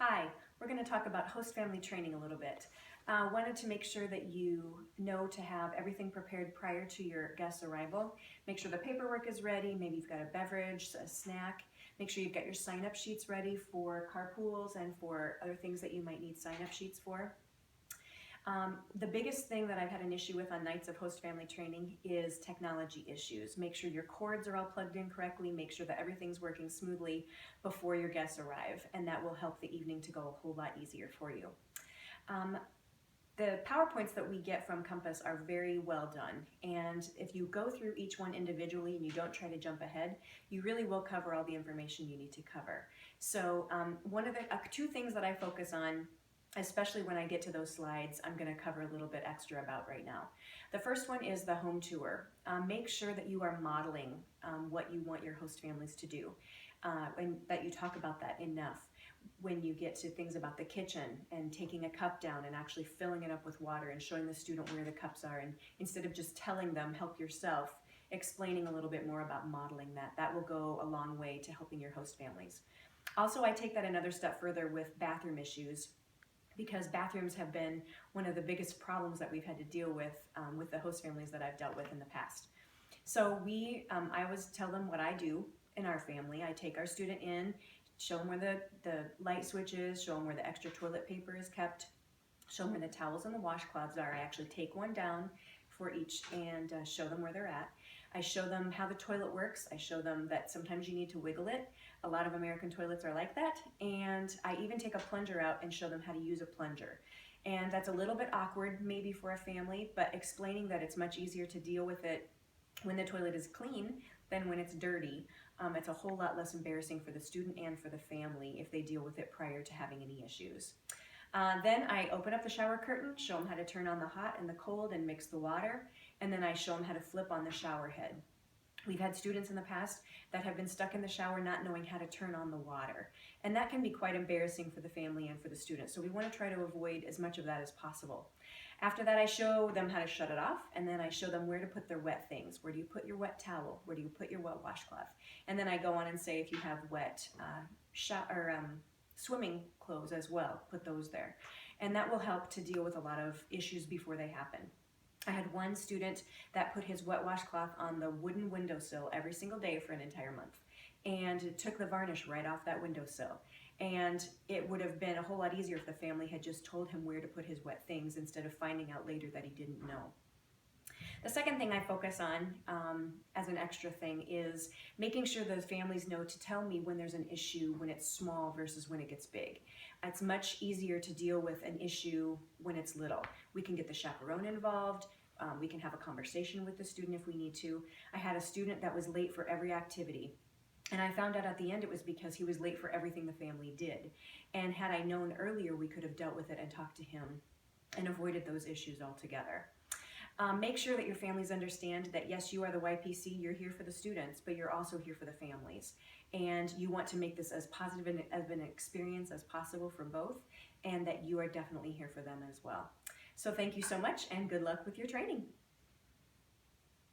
Hi, we're going to talk about host family training a little bit. Wanted to make sure that you know to have everything prepared prior to your guest's arrival. Make sure the paperwork is ready, maybe you've got a beverage, a snack. Make sure you've got your sign-up sheets ready for carpools and for other things that you might need sign-up sheets for. The biggest thing that I've had an issue with on nights of host family training is technology issues. Make sure your cords are all plugged in correctly, make sure that everything's working smoothly before your guests arrive, and that will help the evening to go a whole lot easier for you. The PowerPoints that we get from Compass are very well done, and if you go through each one individually and you don't try to jump ahead, you really will cover all the information you need to cover. So one of the two things that I focus on, especially when I get to those slides, I'm going to cover a little bit extra about right now. The first one is the home tour. Make sure that you are modeling what you want your host families to do, and that you talk about that enough. When you get to things about the kitchen and taking a cup down and actually filling it up with water and showing the student where the cups are, and instead of just telling them, help yourself, explaining a little bit more about modeling that. That will go a long way to helping your host families. Also, I take that another step further with bathroom issues, because bathrooms have been one of the biggest problems that we've had to deal with the host families that I've dealt with in the past. So I always tell them what I do in our family. I take our student in, show them where the light switch is, show them where the extra toilet paper is kept, show them where the towels and the washcloths are. I actually take one down for each and show them where they're at. I show them how the toilet works. I show them that sometimes you need to wiggle it. A lot of American toilets are like that. And I even take a plunger out and show them how to use a plunger. And that's a little bit awkward maybe for a family, but explaining that it's much easier to deal with it when the toilet is clean than when it's dirty. It's a whole lot less embarrassing for the student and for the family if they deal with it prior to having any issues. Then I open up the shower curtain, show them how to turn on the hot and the cold and mix the water, and then I show them how to flip on the shower head. We've had students in the past that have been stuck in the shower not knowing how to turn on the water, and that can be quite embarrassing for the family and for the student, so we want to try to avoid as much of that as possible. After that, I show them how to shut it off, and then I show them where to put their wet things. Where do you put your wet towel? Where do you put your wet washcloth? And then I go on and say if you have wet swimming clothes as well, put those there. And that will help to deal with a lot of issues before they happen. I had one student that put his wet washcloth on the wooden windowsill every single day for an entire month. And it took the varnish right off that windowsill. And it would have been a whole lot easier if the family had just told him where to put his wet things instead of finding out later that he didn't know. The second thing I focus on as an extra thing is making sure the families know to tell me when there's an issue when it's small versus when it gets big. It's much easier to deal with an issue when it's little. We can get the chaperone involved. We can have a conversation with the student if we need to. I had a student that was late for every activity. And I found out at the end it was because he was late for everything the family did. And had I known earlier, we could have dealt with it and talked to him and avoided those issues altogether. Make sure that your families understand that yes, you are the YPC, you're here for the students, but you're also here for the families. And you want to make this as positive of an experience as possible for both, and that you are definitely here for them as well. So thank you so much, and good luck with your training.